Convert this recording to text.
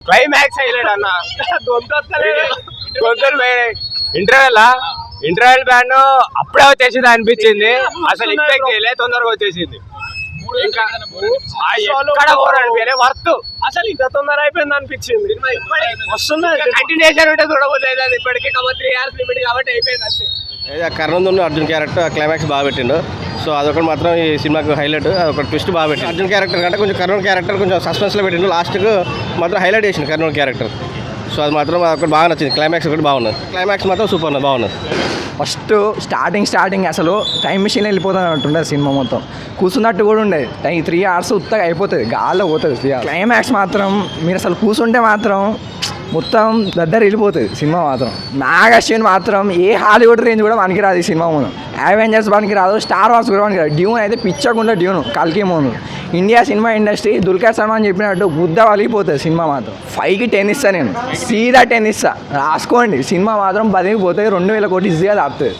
Climax highlight అన్న. Interval bang అప్పుడే వచ్చేసింది అనిపించింది. అసలు ఎక్స్పెక్ట్ చేయలే, తొందరగా వచ్చేసింది. ఇంకా వర్త్ అసలు ఇంత తొందర అయిపోయింది అనిపించింది. కంటిన్యూషన్ ఉంటే చూడబోతుంది ఇప్పటికీ. 3 hours లిమిట్ కాబట్టి అయిపోయింది అంతే. కర్ణందున్న అర్జున్ క్యారెక్టర్ క్లైమాక్స్ బాగా పెట్టిండు. సో అదొకటి మాత్రం ఈ సినిమాకి హైలైట్. అదొక ట్విస్ట్ బాగా పెట్టిండు. అర్జున్ క్యారెక్టర్ కంటే కొంచెం కర్ణన్ క్యారెక్టర్ కొంచెం సస్పెన్స్లో పెట్టిండు. లాస్ట్కి మాత్రం హైలైట్ చేసిండు కర్ణన్ క్యారెక్టర్. సో అది మాత్రం ఒకటి బాగా నచ్చింది. క్లైమాక్స్ ఒకటి బాగున్నది. క్లైమాక్స్ మాత్రం సూపర్ ఉన్నది, బాగున్నది. ఫస్ట్ స్టార్టింగ్ అసలు టైం మిషన్ వెళ్ళిపోతున్నట్టుండే సినిమా మొత్తం. కూర్చున్నట్టు కూడా ఉండేది. 3 hours ఉత్తగా అయిపోతుంది, గాల్లో పోతుంది. క్లైమాక్స్ మాత్రం మీరు అసలు కూర్చుంటే మాత్రం మొత్తం దగ్గర వెళ్ళిపోతుంది సినిమా మాత్రం. నాగ్ అశ్విన్ మాత్రం ఏ హాలీవుడ్ రేంజ్ కూడా పనికిరాదు ఈ సినిమా ముందు. అవెంజర్స్ పనికిరాదు, స్టార్ వార్స్ కూడా పనికిరాదు. డ్యూన్ అయితే పిచ్చకుండా డ్యూన్ కల్కి మోను. India cinema industry Dulquer Salmaan చెప్పినట్టు గుద్ద వలిగిపోతుంది సినిమా మాత్రం. 5కి 10 ఇస్తా నేను, సీదా 10 ఇస్తా. రాసుకోండి. సినిమా మాత్రం 10కి పోతుంది, 2000 కోట్లు ఈజీగా దాపుతుంది.